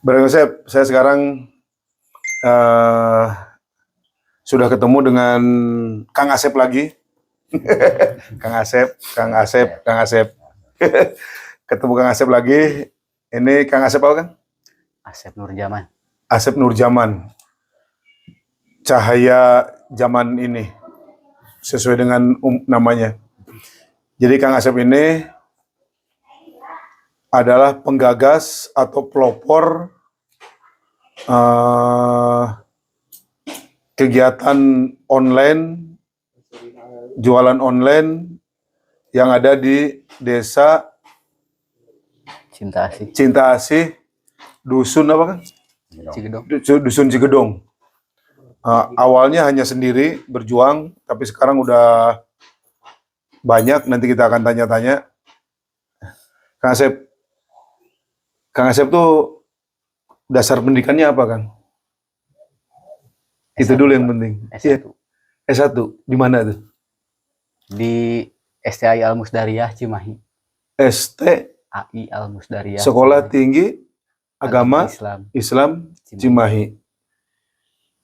Bro Yosep, saya sekarang eh, sudah ketemu dengan Kang Asep lagi. Kang Asep, Kang Asep, Kang Asep. Ketemu Kang Asep lagi. Ini Kang Asep apa kan? Asep Nurjaman. Asep Nurjaman. Cahaya zaman ini. Sesuai dengan namanya. Jadi Kang Asep ini adalah penggagas atau pelopor kegiatan online, jualan online yang ada di desa Cinta Asih, dusun apa kan? Cigedong. Dusun Cigedong. Awalnya hanya sendiri berjuang, tapi sekarang udah banyak. Nanti kita akan tanya-tanya. Kang Asep tuh dasar pendidikannya apa, Kang? Itu dulu yang penting. S1. S1. Di mana tuh? Di STI Al-Musdariyah Cimahi. STI Al-Musdariyah. Sekolah Tinggi Agama Islam Cimahi.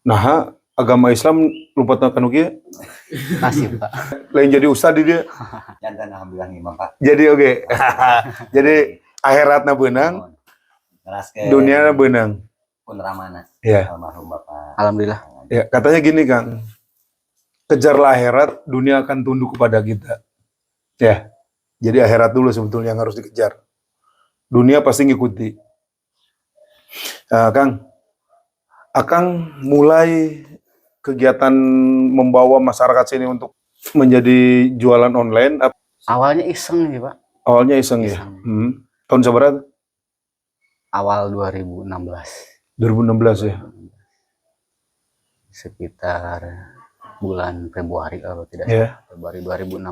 Nah, agama Islam lupa tekan ukia. Nasib, Pak. Lain jadi ustad dia. Jangan alhamdulillah imam Pak. Jadi oke. Jadi akhiratna beunang, dunia beunang. Pun ramana. Ya. Almarhum Bapak. Alhamdulillah. Ya, katanya gini, Kang. Kejarlah akhirat, dunia akan tunduk kepada kita. Ya. Jadi akhirat dulu sebetulnya yang harus dikejar. Dunia pasti ngikuti. Kang, Akang mulai kegiatan membawa masyarakat sini untuk menjadi jualan online. Awalnya iseng sih, Pak. Awalnya iseng ya. Tahun seberapa? Awal 2016. 2016 ya. Sekitar bulan Februari kalau tidak salah. Februari 2016.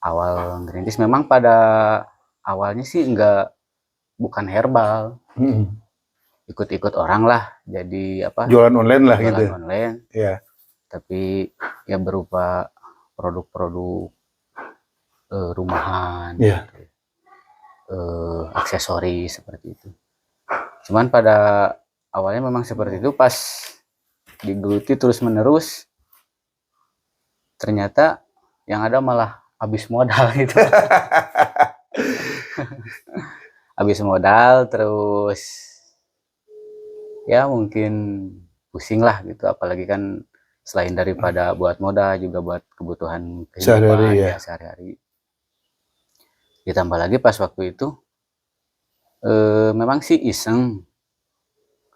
Awal ngerintis memang pada awalnya sih bukan herbal. Ikut-ikut orang lah, jadi apa? Jualan online lah jualan gitu. Jualan online. Iya. Tapi ya berupa produk-produk rumahan, Iya. aksesori seperti itu. Cuman pada awalnya memang seperti itu, pas digeluti terus-menerus, ternyata yang ada malah habis modal gitu. Habis modal, terus ya mungkin pusing lah gitu, apalagi kan selain daripada buat modal juga buat kebutuhan kehidupan sehari-hari. Ditambah lagi pas waktu itu memang sih iseng,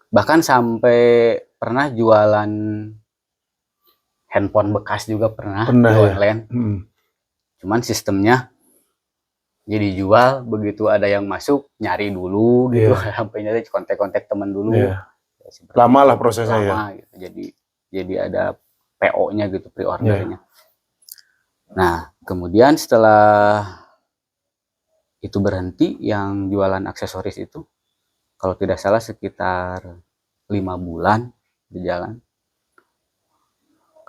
bahkan sampai pernah jualan handphone bekas juga pernah di online. Cuman sistemnya jadi jual, begitu ada yang masuk nyari dulu gitu, sampai nyari kontak-kontak teman dulu. Lama lah prosesnya ya. Gitu. Jadi ada PO-nya gitu, pre-ordernya. Nah, kemudian setelah itu berhenti, yang jualan aksesoris itu, kalau tidak salah sekitar 5 bulan berjalan.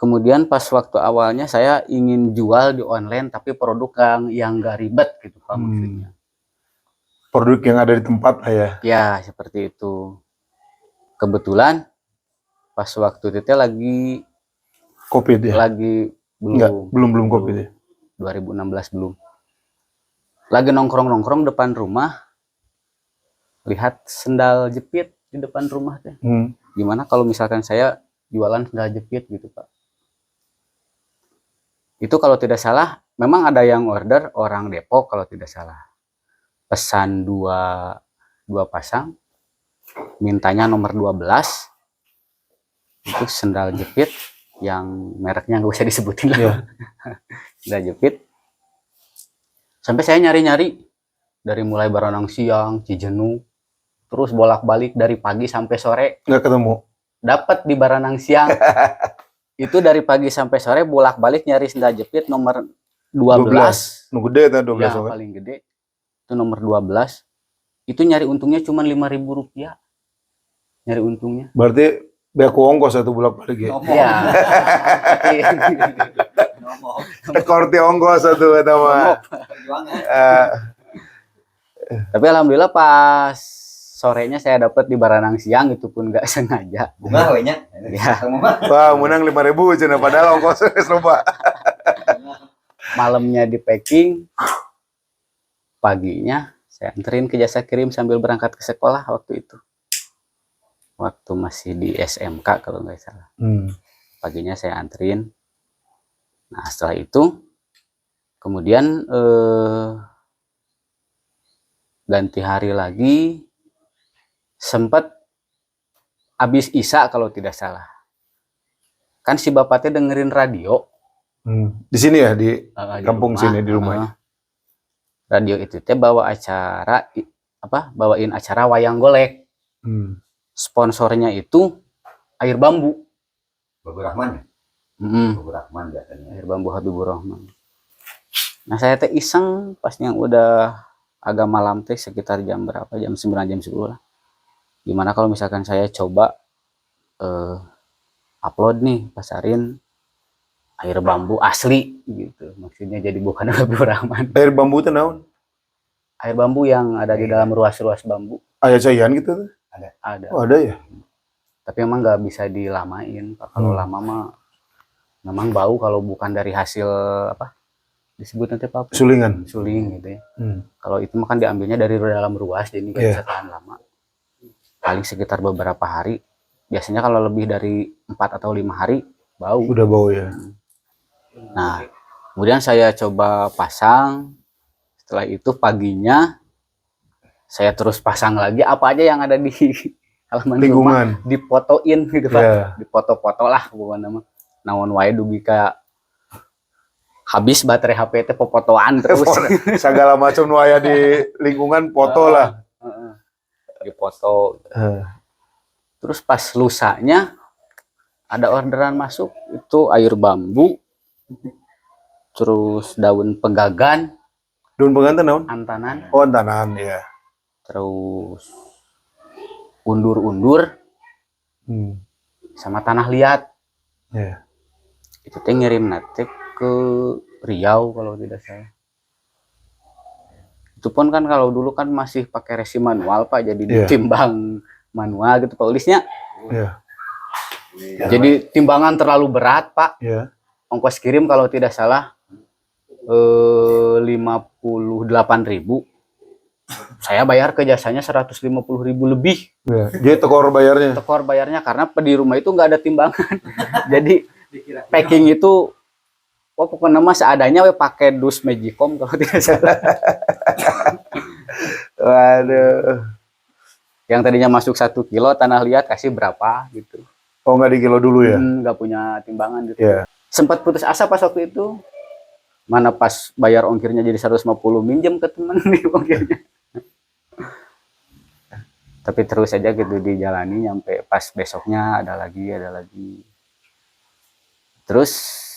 Kemudian pas waktu awalnya saya ingin jual di online, tapi produk yang gak ribet gitu Pak, maksudnya. Produk yang ada di tempat lah ya. Ya, seperti itu. Kebetulan pas waktu itu lagi COVID ya? Lagi belum COVID ya? 2016 belum. Lagi nongkrong-nongkrong depan rumah, lihat sendal jepit di depan rumah teh. Gimana kalau misalkan saya jualan sendal jepit gitu Pak? Itu kalau tidak salah, memang ada yang order orang Depok kalau tidak salah. Pesan dua pasang, mintanya nomor 12, itu sendal jepit yang mereknya nggak usah disebutin lah. Sendal jepit. Sampai saya nyari-nyari dari mulai Baranang Siang, Cijenung, terus bolak-balik dari pagi sampai sore. Nggak ketemu? Dapat di Baranang Siang. Itu dari pagi sampai sore bolak-balik nyari sendal jepit nomor 12. Nu gede kan 12 ya, paling gede. Itu nomor 12. Itu nyari untungnya cuma Rp5.000. Nyari untungnya. Berarti beku ongkos satu bolak-balik ya? Iya. Korti ongkos satu kata mah. Tapi alhamdulillah pas sorenya saya dapat di Baranang Siang, itu pun nggak sengaja. Bunga we nya. Ya. Kamu mah. Wah, menang 5.000 cenah padahal ongkos geus loba. Malamnya di packing, paginya saya anterin ke jasa kirim sambil berangkat ke sekolah waktu itu. Waktu masih di SMK kalau nggak salah. Paginya saya anterin. Nah setelah itu kemudian ganti hari lagi, sempat habis Isya kalau tidak salah. Kan si bapaknya dengerin radio. Di sini ya, di di kampung rumah. sini, di rumah. Radio itu teh bawa acara bawain acara wayang golek. Sponsornya itu Air Bambu. Babu Rahman. Babu Rahman biasanya. Air Bambu Habibur Rahman. Nah saya teh iseng pas yang udah agak malam teh sekitar jam berapa, jam 9 jam 10 lah. Gimana kalau misalkan saya coba upload nih, pasarin Air Bambu asli gitu. Maksudnya jadi bukan Habibur Rahman. Air Bambu itu naon? Air bambu yang ada di dalam ruas-ruas bambu. Aya cayan gitu tuh? Ada. Oh, ada ya? Tapi emang nggak bisa dilamain, Pak. Kalau lama mah memang bau kalau bukan dari hasil disebut nanti Pak? Sulingan. Suling gitu ya. Kalau itu mah kan diambilnya dari dalam ruas, jadi nggak bisa tahan lama. Paling sekitar beberapa hari. Biasanya kalau lebih dari 4 atau 5 hari bau. Udah bau ya. Nah, kemudian saya coba pasang. Setelah itu paginya saya terus pasang lagi apa aja yang ada di halaman lingkungan, rumah, difotoin gitu Pak. Dipoto-foto lah bukan nama. Naon wae dugi ka habis baterai HP teh popotoan terus. Segala macam nu aya di lingkungan foto lah. Dipoto. Terus pas lusanya ada orderan masuk, itu Air Bambu. Terus daun pegagan. Daun pegagan naon? Antanan. Oh, antanan ya. Terus undur-undur. Sama tanah liat. Ya. Itu teh ngirim nate ke Riau kalau tidak salah. Itu pun kan kalau dulu kan masih pakai resi manual Pak, jadi ditimbang manual gitu Pak Ulisnya. Iya. Jadi timbangan terlalu berat Pak. Iya. Ongkos kirim kalau tidak salah 58.000. Saya bayar ke jasanya 150.000 lebih. Ya. Jadi tekor bayarnya. Tekor bayarnya karena di rumah itu nggak ada timbangan. Jadi packing itu pokoknya mah seadanya we pakai dus Magicom kalau tidak salah. Waduh. Yang tadinya masuk 1 kilo tanah liat kasih berapa gitu. Oh, nggak di kilo dulu ya? Nggak punya timbangan gitu. Yeah. Sempat putus asa pas waktu itu. Mana pas bayar ongkirnya jadi 150, minjem ke teman di ongkirnya. Tapi terus aja gitu dijalani sampai pas besoknya ada lagi. Terus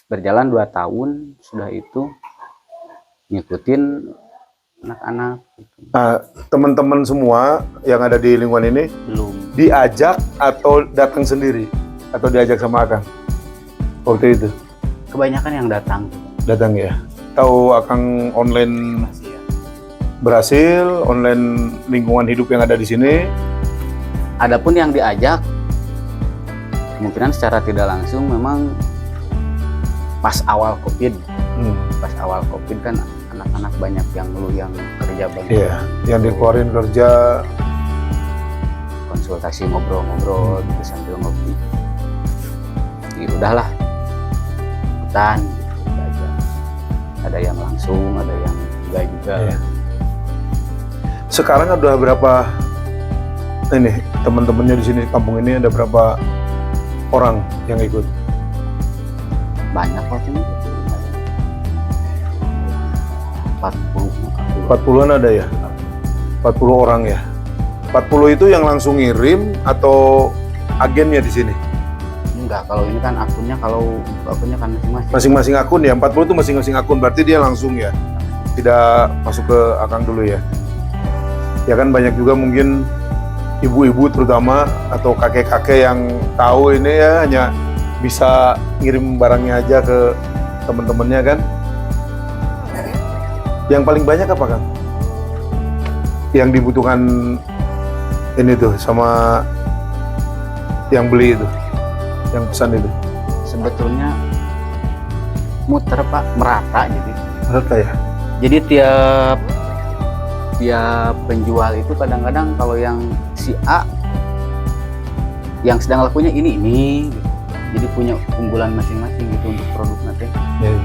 berjalan 2 tahun, sudah itu ngikutin anak-anak. Nah, teman-teman semua yang ada di lingkungan ini Belum. diajak atau datang sendiri atau diajak sama Akang waktu itu? Kebanyakan yang datang. Datang ya. Tahu Akang online berhasil, online lingkungan hidup yang ada di sini. Adapun yang diajak, kemungkinan secara tidak langsung memang pas awal COVID. Pas awal COVID kan anak-anak banyak yang ngeluh yang kerja banyak. Iya, yang dikeluarin kerja. Konsultasi ngobrol-ngobrol gitu sambil ngopi. Ya udahlah, hutan gitu aja. Ada yang langsung, ada yang enggak juga. Iya. Sekarang ada berapa ini teman-temannya di sini kampung ini, ada berapa orang yang ikut? Banyak kok ini. 40-an ada ya? 40 orang ya? 40 itu yang langsung ngirim atau agennya di sini? Enggak, kalau ini kan akunnya, akunnya kan masing-masing. Masing-masing akun ya? 40 itu masing-masing akun, berarti dia langsung ya? Tidak masuk ke Akang dulu ya? Ya kan banyak juga mungkin ibu-ibu terutama atau kakek-kakek yang tahu ini ya hanya bisa ngirim barangnya aja ke teman-temannya kan? Yang paling banyak apa Kang? Yang dibutuhkan ini tuh sama yang beli itu, yang pesan itu. Sebetulnya muter Pak, merata jadi. Merata ya? Jadi tiap penjual itu kadang-kadang kalau yang si A yang sedang lakunya ini gitu. Jadi punya unggulan masing-masing gitu untuk produk nanti. Ya, ya.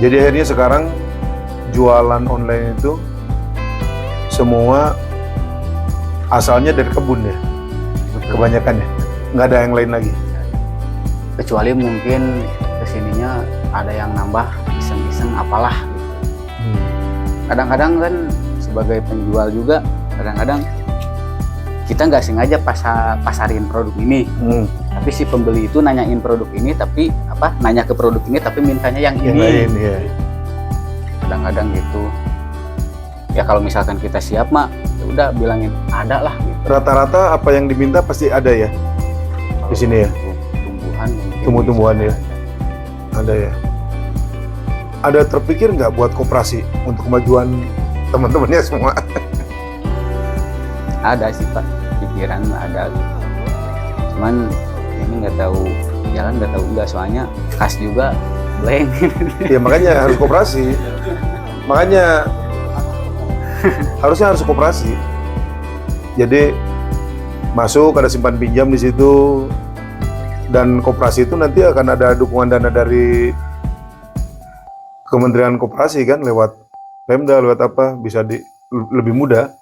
Jadi akhirnya sekarang jualan online itu semua asalnya dari kebun ya, kebanyakan ya, nggak ada yang lain lagi. Kecuali mungkin kesininya ada yang nambah iseng-iseng apalah gitu. Kadang-kadang kan sebagai penjual juga kadang-kadang kita nggak sengaja pasarin produk ini, tapi si pembeli itu nanyain produk ini tapi nanya ke produk ini tapi mintanya yang Yang ini. lain ya. Kadang-kadang gitu. Ya kalau misalkan kita siap mak, ya udah bilangin ada lah gitu. Rata-rata apa yang diminta pasti ada ya di sini ya. Tumbuhan mungkin Tumbuh-tumbuhan bisa ya. Ada ya. Ada terpikir nggak buat koperasi untuk kemajuan teman-temannya semua? Ada sih Pak, pikiran ada. Cuman ini nggak tahu jalan, nggak tahu enggak, soalnya kas juga blank. Ya makanya harus koperasi. Makanya harusnya harus koperasi. Jadi masuk ada simpan pinjam di situ, dan koperasi itu nanti akan ada dukungan dana dari Kementerian Koperasi kan, lewat Pemda, lewat apa, bisa lebih mudah.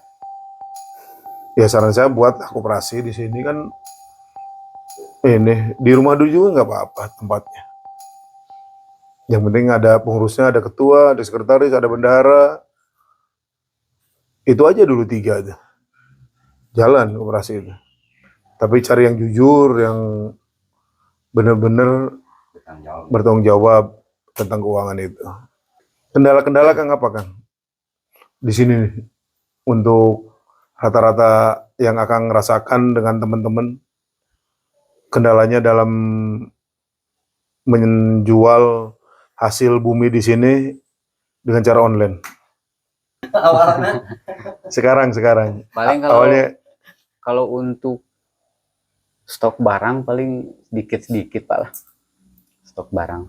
Ya saran saya buat koperasi di sini kan, ini di rumah dulu juga nggak apa-apa tempatnya. Yang penting ada pengurusnya, ada ketua, ada sekretaris, ada bendahara. Itu aja dulu 3 aja. Jalan koperasi itu. Tapi cari yang jujur, yang benar-benar bertanggung jawab tentang keuangan itu. Kendala-kendala Kang apa Kang? Di sini nih, untuk rata-rata yang akan rasakan dengan teman-teman, kendalanya dalam menjual hasil bumi di sini dengan cara online. Awalnya Sekarang. Paling kalau untuk stok barang paling sedikit Pak lah. Stok barang.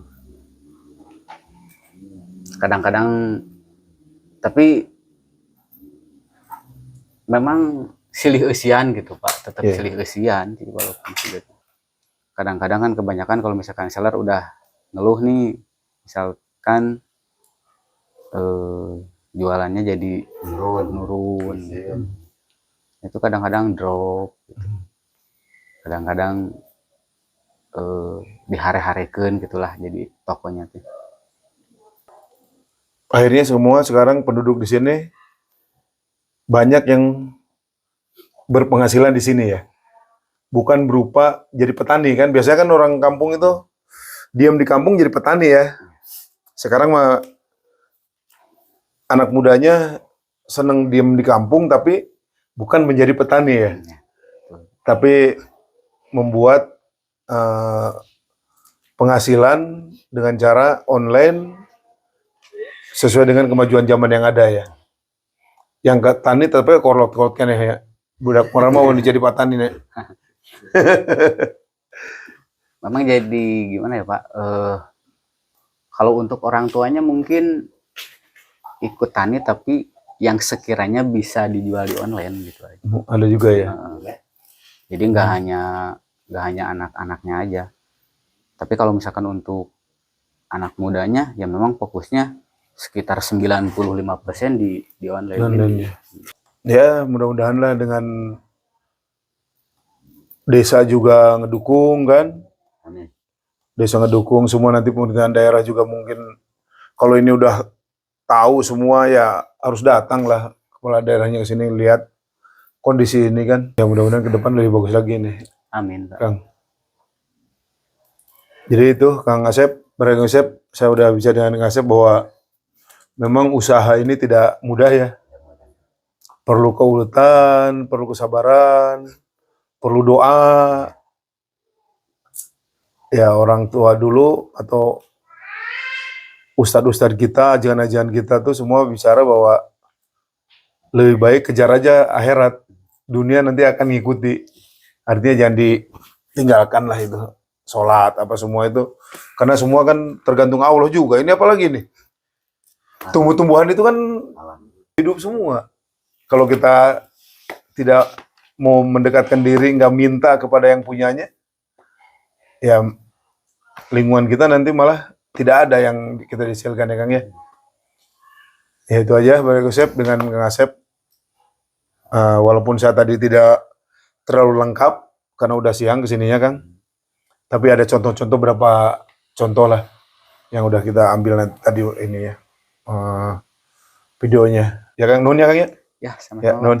Kadang-kadang tapi memang silih eusian gitu Pak, tetap silih eusian sih walaupun gitu. Kadang-kadang kan kebanyakan kalau misalkan seller udah ngeluh nih, misalkan jualannya jadi nurun gitu. Itu kadang-kadang drop gitu. Kadang-kadang dihare-harekeun gitulah jadi tokonya tuh. Akhirnya semua sekarang penduduk di sini banyak yang berpenghasilan di sini ya. Bukan berupa jadi petani kan. Biasanya kan orang kampung itu diam di kampung jadi petani ya. Sekarang mah anak mudanya seneng diam di kampung tapi bukan menjadi petani ya. Tapi membuat penghasilan dengan cara online sesuai dengan kemajuan zaman yang ada ya. Yang ke tani tapi korlot-korlot kan ya. Budak orang mau jadi petani nih. Memang jadi gimana ya Pak? Kalau untuk orang tuanya mungkin ikut tani tapi yang sekiranya bisa dijual di online gitu aja. Ada juga ya. Jadi nggak hanya anak-anaknya aja. Tapi kalau misalkan untuk anak mudanya ya memang fokusnya sekitar 95% di online. Ya mudah-mudahan lah dengan desa juga ngedukung kan. Desa ngedukung semua, nanti pemerintahan daerah juga mungkin kalau ini udah tahu semua ya harus datang lah kepala daerahnya ke sini lihat kondisi ini kan. Ya mudah-mudahan ke depan lebih bagus lagi nih. Amin Pak. Kang. Jadi itu Kang Asep, Kang Asep, saya udah bisa dengan Kang Asep bahwa memang usaha ini tidak mudah ya. Perlu keuletan, perlu kesabaran, perlu doa. Ya orang tua dulu atau ustadz-ustadz kita, ajaran-ajaran kita tuh semua bicara bahwa lebih baik kejar aja akhirat dunia nanti akan ngikuti. Artinya jangan ditinggalkan lah itu. Sholat, apa semua itu. Karena semua kan tergantung Allah juga. Ini apalagi nih? Tumbuh-tumbuhan itu kan Alam. hidup semua. Kalau kita tidak mau mendekatkan diri, nggak minta kepada yang punyanya, ya lingkungan kita nanti malah tidak ada yang kita dihasilkan ya Kang ya. Ya itu aja Bang Asep dengan Kang Asep. Walaupun saya tadi tidak terlalu lengkap karena udah siang kesininya Kang. Tapi ada contoh-contoh berapa contoh lah yang udah kita ambil nanti, tadi ini ya videonya. Ya Kang Nun ya Kang ya. Ya, Ya sama-sama. Nun.